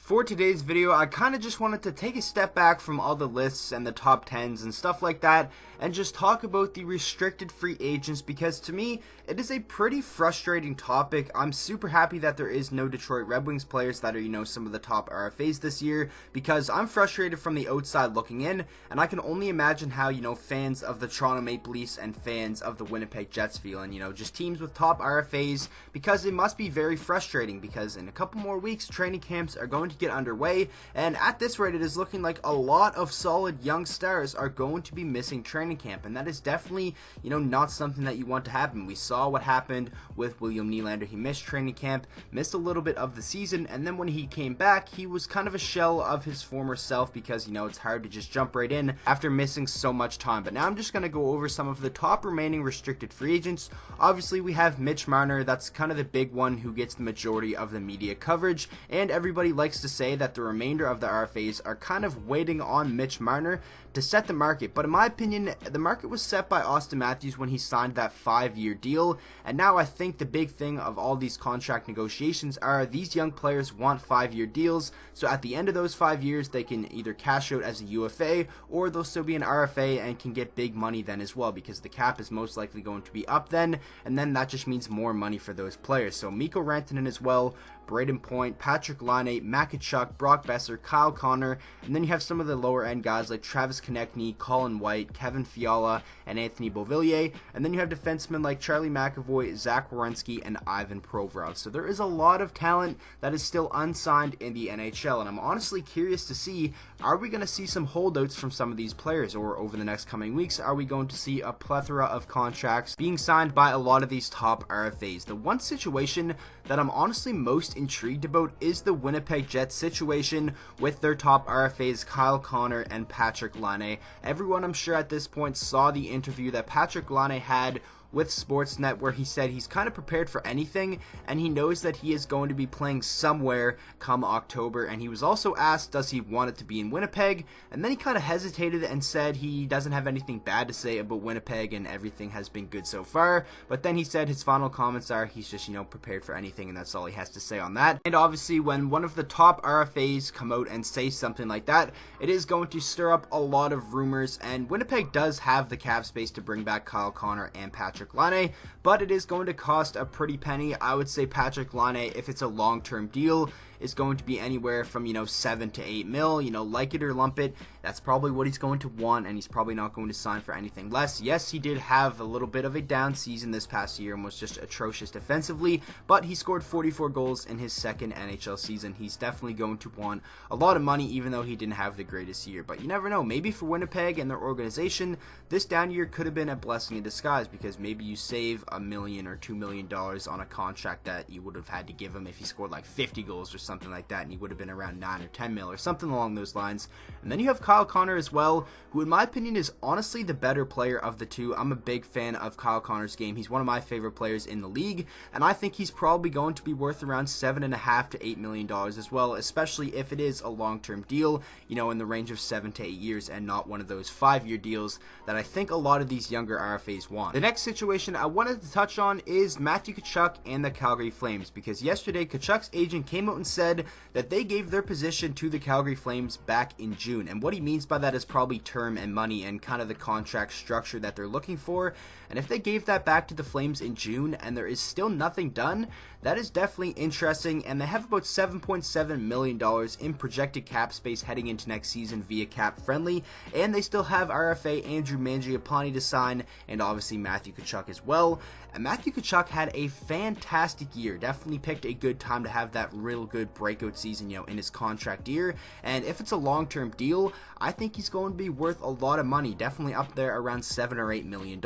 For today's video, I kind of just wanted to take a step back from all the lists and the top 10s and stuff like that and just talk about the restricted free agents, because to me, it is a pretty frustrating topic. I'm super happy that there is no Detroit Red Wings players that are, some of the top RFAs this year, because I'm frustrated from the outside looking in, and I can only imagine how, fans of the Toronto Maple Leafs and fans of the Winnipeg Jets feel, and, just teams with top RFAs, because it must be very frustrating, because in a couple more weeks, training camps are going to get underway, and at this rate it is looking like a lot of solid young stars are going to be missing training camp, and that is definitely not something that you want to happen. We saw what happened with William Nylander. He missed training camp, missed a little bit of the season, and then when he came back he was kind of a shell of his former self, because it's hard to just jump right in after missing so much time. But now I'm just going to go over some of the top remaining restricted free agents. Obviously we have Mitch Marner. That's kind of the big one who gets the majority of the media coverage, and everybody likes to say that the remainder of the RFAs are kind of waiting on Mitch Marner to set the market. But in my opinion, the market was set by Austin Matthews when he signed that 5-year deal, and now I think the big thing of all these contract negotiations are these young players want 5-year deals, so at the end of those 5 years they can either cash out as a UFA or they'll still be an RFA and can get big money then as well, because the cap is most likely going to be up then, and then that just means more money for those players. So Mikko Rantanen as well, Braden Point, Patrik Laine, Tkachuk, Brock Besser, Kyle Connor, and then you have some of the lower end guys like Travis Konechny, Colin White, Kevin Fiala, and Anthony Beauvillier, and then you have defensemen like Charlie McAvoy, Zach Werenski, and Ivan Provorov. So there is a lot of talent that is still unsigned in the NHL, and I'm honestly curious to see, are we going to see some holdouts from some of these players, or over the next coming weeks, are we going to see a plethora of contracts being signed by a lot of these top RFAs? The one situation that I'm honestly most intrigued about is the Winnipeg Jets situation with their top RFAs Kyle Connor and Patrik Laine. Everyone, I'm sure at this point, saw the interview that Patrik Laine had with Sportsnet, where he said he's kind of prepared for anything and he knows that he is going to be playing somewhere come October. And he was also asked, does he want it to be in Winnipeg, and then he kind of hesitated and said he doesn't have anything bad to say about Winnipeg and everything has been good so far. But then he said his final comments are he's just prepared for anything, and that's all he has to say on that. And obviously when one of the top RFAs come out and say something like that, it is going to stir up a lot of rumors, and Winnipeg does have the cap space to bring back Kyle Connor and Patrik Laine, but it is going to cost a pretty penny. I would say Patrik Laine, if it's a long-term deal, is going to be anywhere from 7 to 8 mil. Like it or lump it, that's probably what he's going to want, and he's probably not going to sign for anything less. Yes, he did have a little bit of a down season this past year and was just atrocious defensively, but he scored 44 goals in his second NHL season. He's definitely going to want a lot of money, even though he didn't have the greatest year. But you never know, maybe for Winnipeg and their organization, this down year could have been a blessing in disguise, because maybe you save $1 million or $2 million on a contract that you would have had to give him if he scored like 50 goals or something like that, and he would have been around 9 or 10 mil or something along those lines. And then you have Kyle Connor as well, who in my opinion is honestly the better player of the two. I'm a big fan of Kyle Connor's game. He's one of my favorite players in the league, and I think he's probably going to be worth around $7.5 to $8 million as well, especially if it is a long-term deal, in the range of 7 to 8 years, and not one of those 5-year deals that I think a lot of these younger RFAs want. The next situation I wanted to touch on is Matthew Tkachuk and the Calgary Flames, because yesterday Tkachuk's agent came out and said that they gave their position to the Calgary Flames back in June, and what he means by that is probably term and money and kind of the contract structure that they're looking for. And if they gave that back to the Flames in June and there is still nothing done, that is definitely interesting, and they have about $7.7 million in projected cap space heading into next season via cap friendly, and they still have RFA Andrew Mangiapane to sign, and obviously Matthew Tkachuk as well. And Matthew Tkachuk had a fantastic year, definitely picked a good time to have that real good breakout season, in his contract year, and if it's a long-term deal, I think he's going to be worth a lot of money, definitely up there around $7 or $8 million,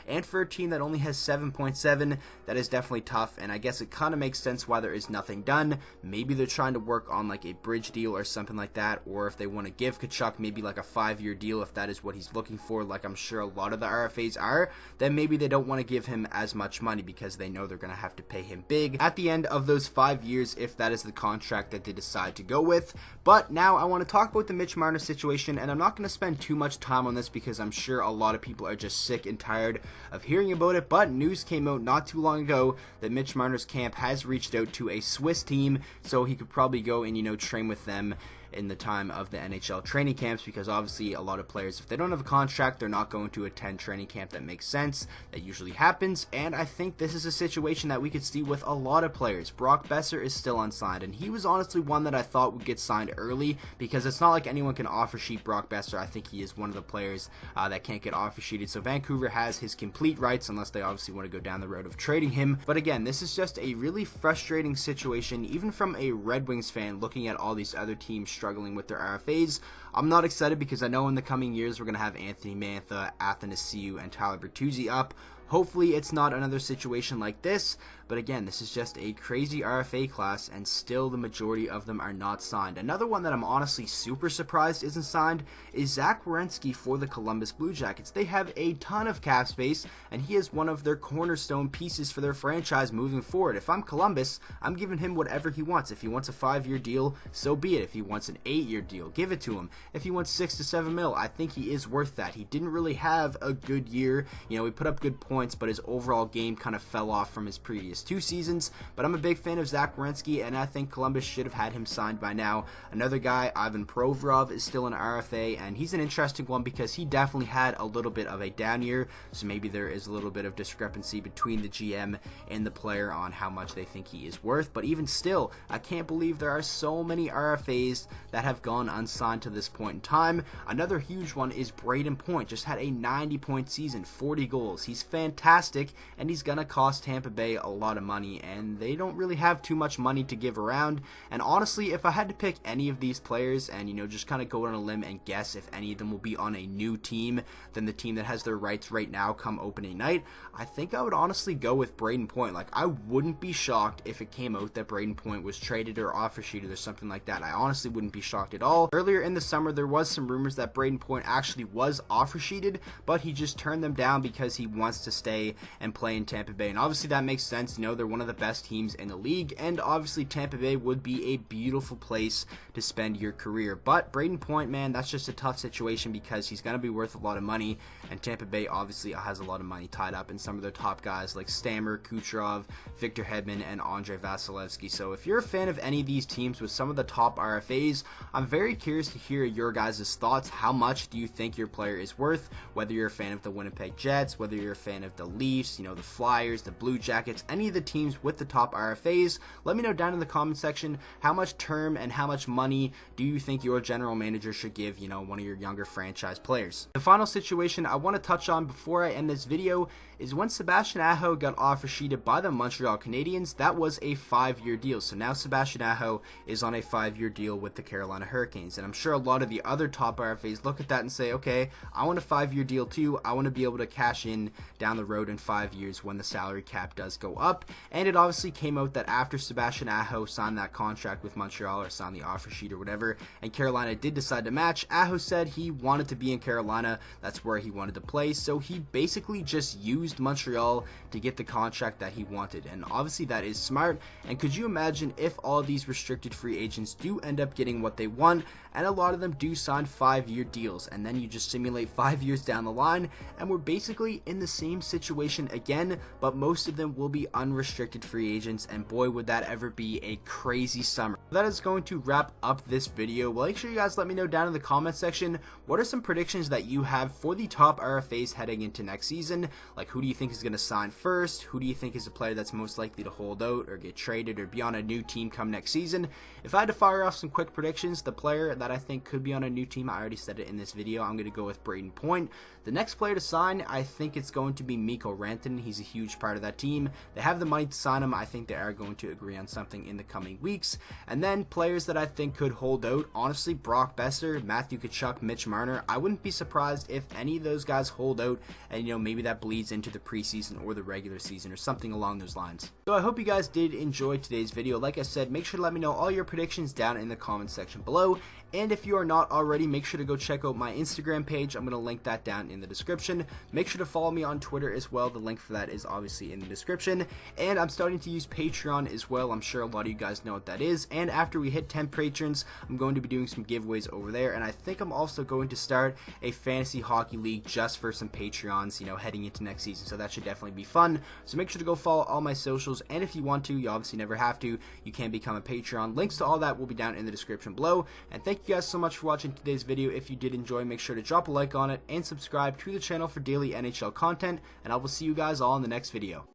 and for a team that only has 7.7, that is definitely tough, and I guess it kind of makes sense why there is nothing done. Maybe they're trying to work on like a bridge deal or something like that, or if they want to give Tkachuk maybe like a 5-year deal, if that is what he's looking for, like I'm sure a lot of the RFAs are, then maybe they don't want to give him as much money because they know they're going to have to pay him big at the end of those 5 years if that is the the contract that they decide to go with. But now I want to talk about the Mitch Marner situation, and I'm not going to spend too much time on this because I'm sure a lot of people are just sick and tired of hearing about it. But news came out not too long ago that Mitch Marner's camp has reached out to a Swiss team, so he could probably go and, train with them in the time of the NHL training camps, because obviously a lot of players, if they don't have a contract, they're not going to attend training camp. That makes sense. That usually happens, and I think this is a situation that we could see with a lot of players. Brock Boeser is still unsigned, and he was honestly one that I thought would get signed early, because it's not like anyone can offer sheet Brock Boeser. I think he is one of the players that can't get offer sheeted, so Vancouver has his complete rights unless they obviously want to go down the road of trading him. But again, this is just a really frustrating situation, even from a Red Wings fan looking at all these other teams struggling with their RFAs. I'm not excited because I know in the coming years we're going to have Anthony Mantha, Athanasiou, and Tyler Bertuzzi up. Hopefully it's not another situation like this, but again, this is just a crazy RFA class, and still the majority of them are not signed. Another one that I'm honestly super surprised isn't signed is Zach Werenski for the Columbus Blue Jackets. They have a ton of cap space, and he is one of their cornerstone pieces for their franchise moving forward. If I'm Columbus, I'm giving him whatever he wants. If he wants a 5-year deal, so be it. If he wants an 8-year deal, give it to him. If he wants 6 to 7 mil, I think he is worth that. He didn't really have a good year. He put up good points, but his overall game kind of fell off from his previous 2 seasons. But I'm a big fan of Zach Werenski, and I think Columbus should have had him signed by now. Another guy, Ivan Provorov, is still an RFA, and he's an interesting one because he definitely had a little bit of a down year, so maybe there is a little bit of discrepancy between the GM and the player on how much they think he is worth. But even still, I can't believe there are so many RFAs that have gone unsigned to this point in time. Another huge one is Braden Point. Just had a 90-point season, 40 goals. He's fantastic, and he's gonna cost Tampa Bay a lot of money, and they don't really have too much money to give around. And honestly, if I had to pick any of these players and just kind of go on a limb and guess if any of them will be on a new team than the team that has their rights right now come opening night, I think I would honestly go with Braden Point. Like, I wouldn't be shocked if it came out that Braden Point was traded or offer sheeted or something like that. I honestly wouldn't be shocked at all. Earlier in the summer, there was some rumors that Braden Point actually was offer sheeted, but he just turned them down because he wants to stay and play in Tampa Bay. And obviously that makes sense. They're one of the best teams in the league, and obviously Tampa Bay would be a beautiful place to spend your career. But Braden Point, man, that's just a tough situation because he's going to be worth a lot of money, and Tampa Bay obviously has a lot of money tied up in some of their top guys like Stammer, Kucherov, Victor Hedman, and Andrei Vasilevsky. So if you're a fan of any of these teams with some of the top RFAs, I'm very curious to hear your guys' thoughts. How much do you think your player is worth? Whether you're a fan of the Winnipeg Jets, whether you're a fan of the Leafs, the Flyers, the Blue Jackets, any of the teams with the top RFAs, let me know down in the comment section how much term and how much money do you think your general manager should give, one of your younger franchise players. The final situation I want to touch on before I end this video is when Sebastian Aho got offer sheeted by the Montreal Canadiens. That was a 5-year deal. So now Sebastian Aho is on a 5-year deal with the Carolina Hurricanes. And I'm sure a lot of the other top RFAs look at that and say, okay, I want a 5-year deal too. I want to be able to cash in down the road in 5 years when the salary cap does go up. And it obviously came out that after Sebastian Aho signed that contract with Montreal, or signed the offer sheet or whatever, and Carolina did decide to match, Aho said he wanted to be in Carolina. That's where he wanted to play. So he basically just used Montreal to get the contract that he wanted, and obviously that is smart. And could you imagine if all these restricted free agents do end up getting what they want, and a lot of them do sign 5-year deals, and then you just simulate 5 years down the line, and we're basically in the same situation again, but most of them will be unrestricted free agents, and boy, would that ever be a crazy summer. That is going to wrap up this video. Well, make sure you guys let me know down in the comment section what are some predictions that you have for the top RFAs heading into next season. Like, who do you think is going to sign first? Who do you think is a player that's most likely to hold out or get traded or be on a new team come next season? If I had to fire off some quick predictions, the player that I think could be on a new team, I already said it in this video, I'm going to go with Braden Point. The next player to sign, I think it's going to be Mikko Rantanen. He's a huge part of that team. They have the money to sign him. I think they are going to agree on something in the coming weeks. And then players that I think could hold out, honestly, Brock Boeser, Matthew Tkachuk, Mitch Marner. I wouldn't be surprised if any of those guys hold out, and maybe that bleeds into the preseason or the regular season or something along those lines. So I hope you guys did enjoy today's video. Like I said, make sure to let me know all your predictions down in the comment section below. And if you are not already, make sure to go check out my Instagram page. I'm going to link that down in the description. Make sure to follow me on Twitter Twitter as well. The link for that is obviously in the description. And I'm starting to use Patreon as well. I'm sure a lot of you guys know what that is. And after we hit 10 patrons, I'm going to be doing some giveaways over there. And I think I'm also going to start a fantasy hockey league just for some Patreons, you know, heading into next season. So that should definitely be fun. So make sure to go follow all my socials. And if you want to, you obviously never have to, you can become a Patreon. Links to all that will be down in the description below. And thank you guys so much for watching today's video. If you did enjoy, make sure to drop a like on it and subscribe to the channel for daily NHL content. And I will see you guys all in the next video.